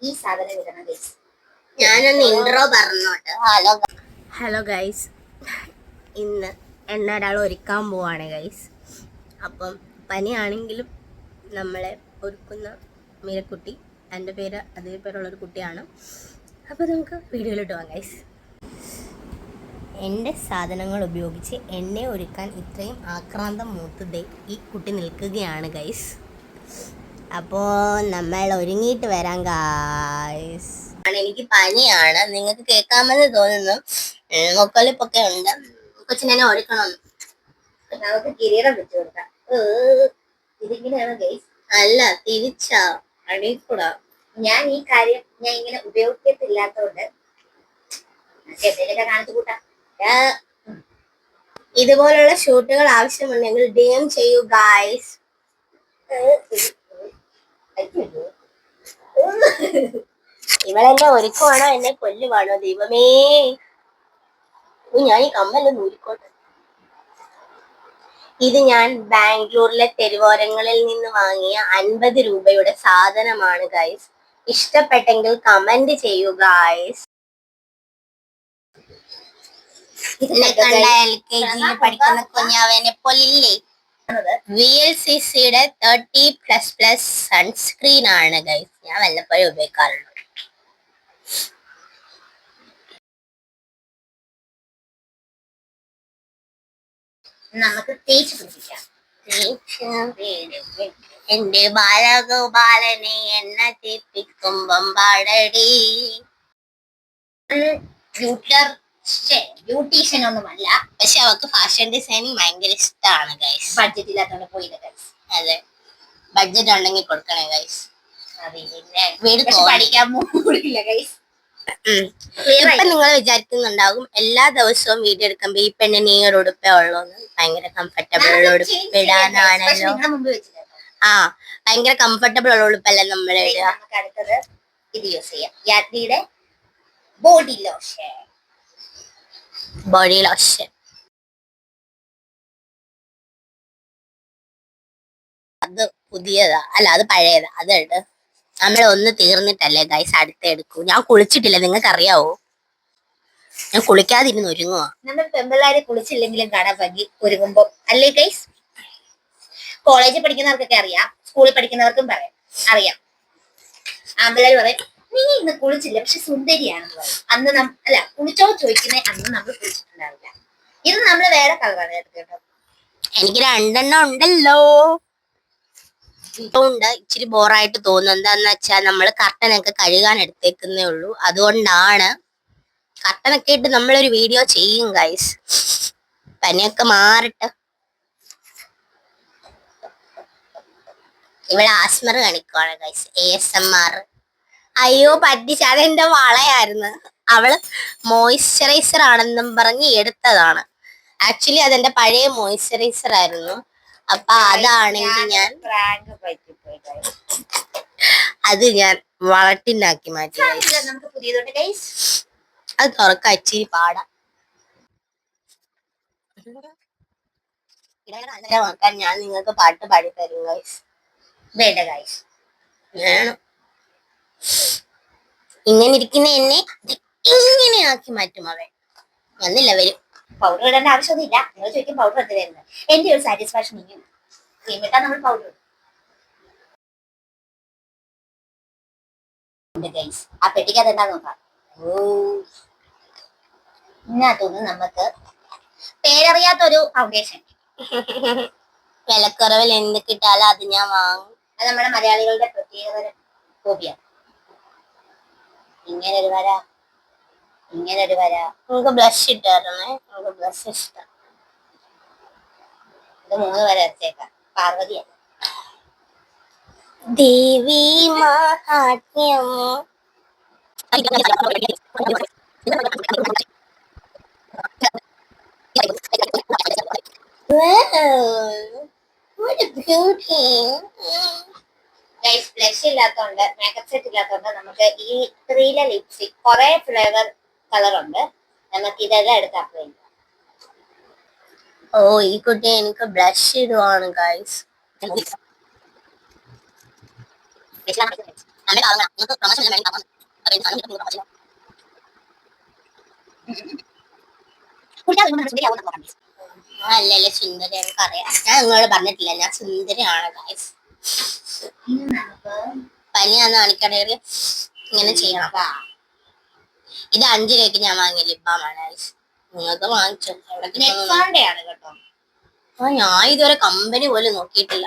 ഈ സാധനം ഇടണം ഗൈസ്. ഞാനൊന്ന് ഇൻട്രോ പറഞ്ഞോട്ടെ. ഹലോ ഗൈസ്, ഇന്ന് എന്നെ ഒരാൾ ഒരുക്കാൻ പോവാണ് ഗൈസ്. അപ്പം പനിയാണെങ്കിലും നമ്മളെ ഒരുക്കുന്ന മീരക്കുട്ടി, എൻ്റെ പേര് അതേ പേരുള്ളൊരു കുട്ടിയാണ്. അപ്പോൾ നമുക്ക് വീഡിയോയിലോട്ട് പോകാം ഗൈസ്. എൻ്റെ സാധനങ്ങൾ ഉപയോഗിച്ച് എന്നെ ഒരുക്കാൻ ഇത്രയും ആക്രാന്തം മൂത്തതേ ഈ കുട്ടി നിൽക്കുകയാണ് ഗൈസ്. അപ്പോൾ നമ്മൾ ഒരുങ്ങിയിട്ട് വരാം ഗൈസ്. എനിക്ക് പനിയാണ്, നിങ്ങൾക്ക് കേൾക്കാമെന്ന് തോന്നുന്നു. മൊക്കളിപ്പൊക്കെ ഉണ്ട്. കൊച്ചിനെ ഒരുക്കണം. നമുക്ക് കിരീടം വെച്ചു കൊടുക്കാം. ഇതിങ്ങനെയാണ് ഗൈസ്. അല്ല, തിരിച്ചാ അടിക്കൂടാ. ഞാൻ ഈ കാര്യം ഇങ്ങനെ ഉപയോഗിക്കത്തില്ലാത്തോണ്ട് എന്തെങ്കിലുമൊക്കെ കാണിച്ചു കൂട്ടാം. ഇതുപോലുള്ള ഷൂട്ടുകൾ ആവശ്യമുണ്ടെങ്കിൽ DM ചെയ്യൂ ഗൈസ്. ഇവളെന്നെ ഒരുക്കുവാണോ എന്നെ കൊല്ലുവാണോ ദൈവമേ. ഞാൻ ഈ കമ്മലൊന്ന് ഊരിക്കോട്ടെ. ഇത് ഞാൻ ബാംഗ്ലൂരിലെ തെരുവോരങ്ങളിൽ നിന്ന് വാങ്ങിയ 50 രൂപയുടെ സാധനമാണ് ഗൈസ്. ഇഷ്ടപ്പെട്ടെങ്കിൽ കമന്റ് ചെയ്യൂ ഗൈസ്. ഇതിനെ കണ്ട LKG പഠിക്കുന്ന കുഞ്ഞാവനെ പോലില്ലേ. VLCCയുടെ 30++ സൺസ്ക്രീൻ ആണ് ഗൈസ്. ഞാൻ വല്ലപ്പോഴും ഉപയോഗിക്കാറുള്ളൂ. നമുക്ക് തേച്ച് പിടിപ്പിക്കാം. എന്റെ ബാലഗോപാലനെ എണ്ണ തേപ്പിക്കുമ്പം പാടടി. ബ്യൂട്ടീഷ്യൻ ഒന്നുമല്ല, പക്ഷെ അവർക്ക് ഫാഷൻ ഡിസൈനിങ് ഭയങ്കര ഇഷ്ടമാണ് ഗൈസ്. ബഡ്ജറ്റ് ഇല്ലാത്തോണ്ട് പോയില്ല ഗൈസ്. അതെ, ബഡ്ജറ്റ് ഉണ്ടെങ്കിൽ കൊടുക്കണേ ഗൈസ്. വീട് പഠിക്കാൻ പോകില്ല ഗൈസ്. ഇപ്പൊ നിങ്ങൾ വിചാരിക്കുന്നുണ്ടാകും എല്ലാ ദിവസവും വീഡിയോ എടുക്കുമ്പോ ഈ പെണ്ണിന് ഈ ഒരു ഉടുപ്പേ ഉള്ളൂന്ന്. ഭയങ്കര കംഫർട്ടബിൾ ഉള്ള ഉടുപ്പ് ഇടാനാണല്ലോ. ഭയങ്കര കംഫർട്ടബിൾ ഉള്ള ഉടുപ്പല്ലേ നമ്മൾ ഇടുക. നമുക്ക് അടുത്തത് ഇത് യൂസ് ചെയ്യാം. യാത്രിയുടെ ബോഡി ലോഷൻ. അത് പുതിയതാ, അല്ല അത് പഴയതാ. അത് ഇട്. നമ്മൾ ഒന്ന് തീർന്നിട്ടല്ലേ ഗൈസ് അടുത്ത എടുക്കൂ. ഞാൻ കുളിച്ചിട്ടില്ല, നിങ്ങൾക്ക് അറിയാവോ. ഞാൻ കുളിക്കാതിരുന്ന് ഒരുങ്ങുവാ. നമ്മൾ പെമ്പിള്ളാരെ കുളിച്ചില്ലെങ്കിലും കാണാൻ ഭംഗി ഒരുങ്ങുമ്പോ അല്ലേ ഗൈസ്. കോളേജിൽ പഠിക്കുന്നവർക്കൊക്കെ അറിയാം, സ്കൂളിൽ പഠിക്കുന്നവർക്കും അറിയാം. ആമ്പിള്ളേർ പറയും നീ ഇന്ന് കുളിച്ചില്ല പക്ഷെ സുന്ദരിയാണെന്ന് പറയും. അന്ന് അല്ല കുളിച്ചോ ചോദിക്കുന്നേ, അന്ന് നമ്മൾ കുളിച്ചിട്ടുണ്ടാവില്ല. ഇത് നമ്മൾ വേറെ കളറാണ് എടുക്കേണ്ടത്. എനിക്ക് 2 എണ്ണം ഉണ്ടല്ലോ. ഉണ്ട്. ഇച്ചിരി ബോറായിട്ട് തോന്നുന്നു. എന്താന്ന് വെച്ചാൽ നമ്മൾ കർട്ടനൊക്കെ കഴുകാൻ എടുത്തേക്കുന്നേ ഉള്ളൂ. അതുകൊണ്ടാണ്. കർട്ടനൊക്കെ ഇട്ട് നമ്മളൊരു വീഡിയോ ചെയ്യും ഗൈസ്. പനിയൊക്കെ മാറട്ടെ. ഇവിടെ ആസ്മർ കാണിക്കുവാണ് ഗൈസ്. ASMR. അയ്യോ പറ്റിച്ച, അതെന്റെ വളയായിരുന്നു. അവള് മോയ്സ്ചറൈസർ ആണെന്നും പറഞ്ഞ് എടുത്തതാണ്. ആക്ച്വലി അതെന്റെ പഴയ മോയ്സ്ചറൈസർ ആയിരുന്നു. അപ്പൊ അതാണെങ്കിൽ അത് ഞാൻ വളട്ടിനാക്കി മാറ്റി. നമുക്ക് പുതിയതുണ്ട് ഗൈസ്. അത് തുറക്കാൻ ഇച്ചിരി പാടാ. ഞാൻ നിങ്ങൾക്ക് പാട്ട് പാടി തരും ഗൈസ്. വേണ്ട ഗൈസ്, വേണം. ഇങ്ങനെ ഇരിക്കുന്ന എന്നെ ഇങ്ങനെ ആക്കി മാറ്റും അവൻ. എന്നില്ല വരും. പൗഡർ ഇടേണ്ട ആവശ്യമൊന്നുമില്ല. നിങ്ങൾ ചോദിക്കും പൗഡർ എടുത്ത് വരുന്നത്. എന്റെ ഒരു സാറ്റിസ്ഫാക്ഷൻ ഇങ്ങനെ ക്രീം ഇട്ടാൽ നമ്മൾ പൗഡർ ഗൈസ്. ആ പെട്ടിക്കകത്ത് എന്താ നോക്കാം. ഇതിനകത്തുനിന്ന് നമുക്ക് പേരറിയാത്തൊരു ഫൗണ്ടേഷൻ. വിലക്കുറവിൽ എന്ത് കിട്ടാലും അത് ഞാൻ വാങ്ങും. അത് നമ്മുടെ മലയാളികളുടെ പ്രത്യേകതരം ഹോബിയാണ്. ഇങ്ങനൊരു വര, ഇങ്ങനൊരു വര. നമുക്ക് ബ്ലഷ് ഇട്ടായിരുന്നേ. നമുക്ക് ബ്ലഷ് ഇഷ്ടം. ഇത് 3 വര വരച്ചേക്കാം. പാർവതിയാണ്. ദേവി മഹാത്മ്യം. ബ്ലഷ് ഇല്ലാത്തോണ്ട്, മേക്കപ്പ് സെറ്റ് ഇല്ലാത്തോണ്ട് നമുക്ക് ഈ 3 ലിപ്സ്റ്റിക് കുറെ ഫ്ലേവർ കളർ ഉണ്ട്. നമുക്ക് ഇതെല്ലാം എടുത്ത് അപ്ലൈ ചെയ്യാം. ഓ, ഈ കുട്ടി എനിക്ക് ബ്ലഷ് ഇടുവാണ് ഗൈസ്. അമ്മ കാണാം നിങ്ങൾക്ക് പ്രൊമോഷൻ വേണ്ടി പറഞ്ഞു അപ്പോൾ എന്ത് സാധനം കിട്ടും പ്രൊമോഷൻ അല്ലല്ല സുന്ദരി എനിക്കറിയാം ഞാൻ നിങ്ങളോട് പറഞ്ഞിട്ടില്ല ഞാൻ സുന്ദരിയാണ് ഗൈസ് പനിയാന്ന് കാണിക്കണേല് ഇങ്ങനെ ചെയ്യണം ഇത് 5 രൂപയ്ക്ക് ഞാൻ വാങ്ങിയ ലിബാമാണ് ഗൈസ് നിങ്ങൾക്ക് വാങ്ങിച്ചു നെക്സോണിന്റെയാണ് കേട്ടോ. ആ ഞാൻ ഇതുവരെ കമ്പനി പോലും നോക്കിയിട്ടില്ല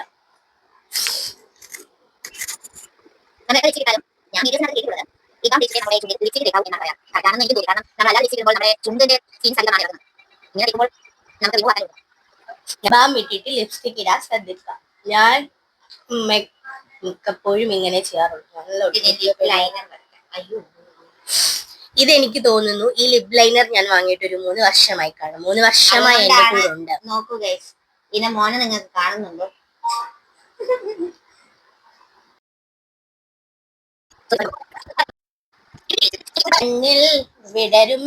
ഞാൻ വീഡിയോസിനകത്ത് കേട്ടിട്ടുള്ളത് ഇപ്പം നമ്മുടെ ലിപ്സ്റ്റിക് തേക്കാവും എന്നാണ് പറയാം. കാരണം എനിക്ക് തോന്നി കാരണം നമ്മൾ അല്ലാതെ ലിപ്സ്റ്റിക് ഇടുമ്പോൾ നമ്മുടെ ചുണ്ടിന്റെ സീൻ സഹിതമാണ് കിടക്കുന്നത്. ഇങ്ങനെ ഇടുമ്പോൾ നമുക്ക് റിമൂവ് ആക്കാൻ ലിബാം ഇട്ടിട്ട് ലിപ്സ്റ്റിക് ഇടാൻ ശ്രദ്ധിക്കുക ഞാൻ മിക്കപ്പോഴും ഇങ്ങനെ ചെയ്യാറുള്ളൂ ലൈനർ അയ്യോ ഇതെനിക്ക് തോന്നുന്നു ഈ ലിപ് ലൈനർ ഞാൻ വാങ്ങിയിട്ട് ഒരു 3 വർഷമായി കാണും 3 വർഷമായി എന്റെ കൂടെ ഉണ്ട് നോക്കൂ ഗൈസ് ഇതിന്റെ മോനെ നിങ്ങൾക്ക് കാണുന്നുണ്ടോ കണ്ണിൽ വിടരും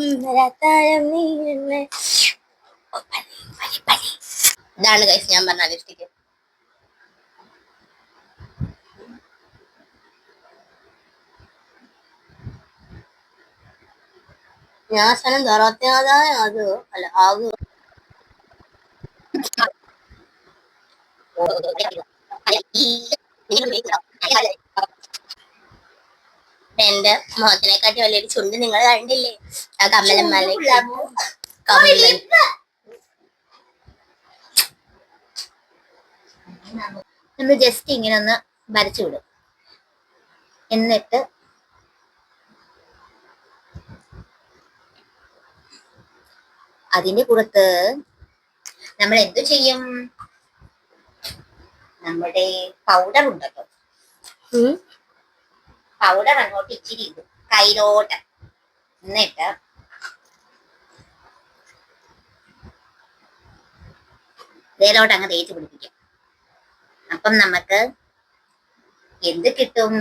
ഇതാണ് ഗൈസ് ഞാൻ പറഞ്ഞ ലിപ്സ്റ്റിക് ഞാൻ സ്ഥലം ധറത്താതായ അത് അല്ല ആകു എന്റെ മുഖത്തിനെക്കാട്ടി വലിയൊരു ചുണ്ട് നിങ്ങൾ കണ്ടില്ലേ ആ കമ്മലമ്മല നമ്മൾ ജസ്റ്റ് ഇങ്ങനെ ഒന്ന് വരച്ചു വിടും എന്നിട്ട് അതിന്റെ പുറത്ത് നമ്മൾ എന്തു ചെയ്യും നമ്മുടെ പൗഡർ ഉണ്ടല്ലോ പൗഡർ അങ്ങോട്ട് ഇച്ചിരി ഇടും കയ്യിലോട്ട് എന്നിട്ട് ഇതേലോട്ട് അങ്ങ് തേച്ച് പിടിപ്പിക്കും അപ്പം നമുക്ക് എന്ത് കിട്ടും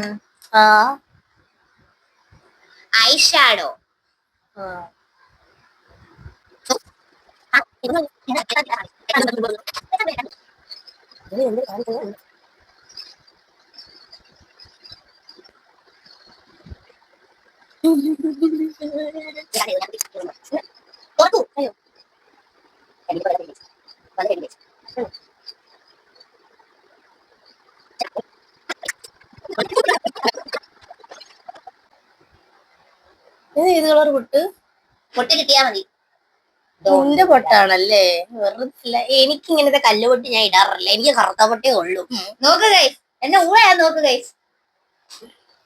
ഐ ഷാഡോ ഏത് കളർ പൊട്ട് പൊട്ട് കിട്ടിയാ മതി നിന്റെ പൊട്ടാണല്ലേ വെറുതെ എനിക്ക് ഇങ്ങനത്തെ കല്ലുപൊട്ടി ഞാൻ ഇടാറില്ല എനിക്ക് കറുത്ത പൊട്ടേ ഉള്ളൂ നോക്ക് ഗൈസ് എന്നെ ഊഴയാ നോക്ക് ഗൈസ്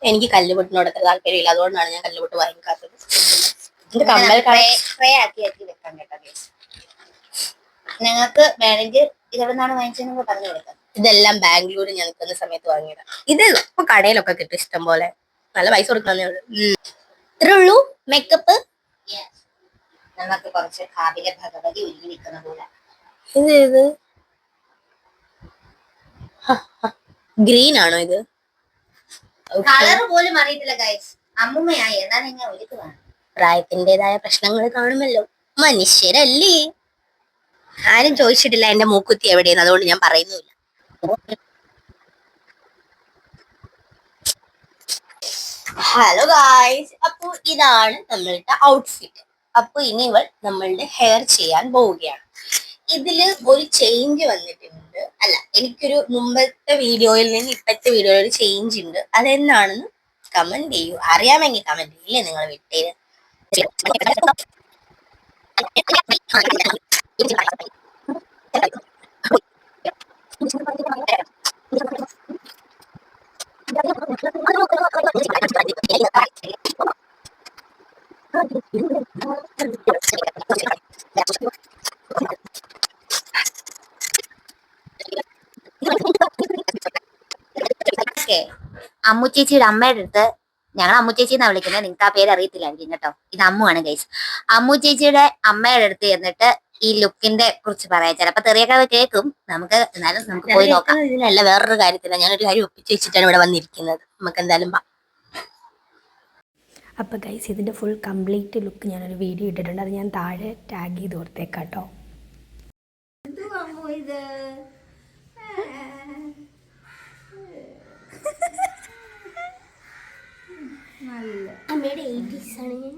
എനിക്ക് കല്ലുപൊട്ടിനോട് അത്ര താല്പര്യമില്ല അതുകൊണ്ടാണ് ഞാൻ കല്ലുപൊട്ട് വാങ്ങിക്കാത്തത് സ്പ്രേ ആക്കി വെക്കാൻ കേട്ടോ ഗൈസ് ഞങ്ങൾക്ക് വേണമെങ്കിൽ ഇതെവിടുന്നാണ് വാങ്ങിച്ചതെന്ന് പറഞ്ഞു കൊടുക്കാം ഇതെല്ലാം ബാംഗ്ലൂർ ഞാൻ നിൽക്കുന്ന സമയത്ത് വാങ്ങിയതാ ഇത് ഇപ്പൊ കടയിലൊക്കെ കിട്ടും ഇഷ്ടം പോലെ നല്ല പൈസ കൊടുക്കുന്നേ ഉള്ളൂ ഇത്രേ ഉള്ളൂ മേക്കപ്പ് നമുക്ക് കുറച്ച് കാവിലെ ഭഗവതി ഒരുങ്ങി നിൽക്കുന്ന പോലെ ഇത് ഗ്രീൻ ആണോ ഇത് കളർ പോലും അറിയത്തില്ല ഗൈസ് അമ്മുമ്മയായി എന്നാ നിങ്ങൾ ഒരുക്കുവാണ് പ്രായത്തിൻ്റെതായ പ്രശ്നങ്ങൾ കാണുമല്ലോ മനുഷ്യരല്ലേ ആരും ചോദിച്ചിട്ടില്ല എന്റെ മൂക്കുത്തി എവിടെയെന്ന് അതുകൊണ്ട് ഞാൻ പറയുന്നില്ല ഹലോ ഗായ്സ് അപ്പൊ ഇതാണ് നമ്മളുടെ ഔട്ട്ഫിറ്റ് അപ്പൊ ഇനി ഇവൾ നമ്മളുടെ ഹെയർ ചെയ്യാൻ പോവുകയാണ് ഇതില് ഒരു ചേഞ്ച് വന്നിട്ടുണ്ട് അല്ല എനിക്കൊരു മുമ്പത്തെ വീഡിയോയിൽ നിന്ന് ഇപ്പോഴത്തെ വീഡിയോയിൽ ഒരു ചേഞ്ച് ഉണ്ട് അതെന്താണെന്ന് കമന്റ് ചെയ്യൂ അറിയാമെങ്കിൽ കമന്റ് ചെയ്യില്ലേ നിങ്ങൾ വിട്ടേര് അമ്മു ചേച്ചിയുടെ അമ്മയുടെ അടുത്ത് ഞങ്ങൾ അമ്മു ചേച്ചി എന്നാ വിളിക്കുന്നത് നിങ്ങൾക്ക് ആ പേര് അറിയത്തില്ലായിരിക്കും കേട്ടോ ഇത് അമ്മുവാണ് ഗൈസ് അമ്മു ചേച്ചിയുടെ അമ്മയുടെ അടുത്ത് എന്നിട്ട് ഈ ലുക്കിന്റെ കുറിച്ച് പറയാം ചിലപ്പോ തെറിയൊക്കെ കേൾക്കും നമുക്ക് എന്നാലും നമുക്ക് പോയി നോക്കാം ഇതിനല്ല വേറൊരു കാര്യത്തില്ല ഞാനൊരു കാര്യം ഒപ്പിച്ച് വെച്ചിട്ടാണ് ഇവിടെ വന്നിരിക്കുന്നത് നമുക്ക് എന്തായാലും അപ്പോൾ ഗൈസ് ഇതിൻ്റെ ഫുൾ കംപ്ലീറ്റ് ലുക്ക് ഞാനൊരു വീഡിയോ ഇട്ടിട്ടുണ്ട് അത് ഞാൻ താഴെ ടാഗ് ചെയ്ത് ഓർത്തേക്കാം കേട്ടോ അമ്മയുടെ 80s ആണ് ഞാൻ.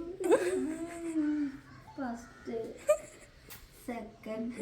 First second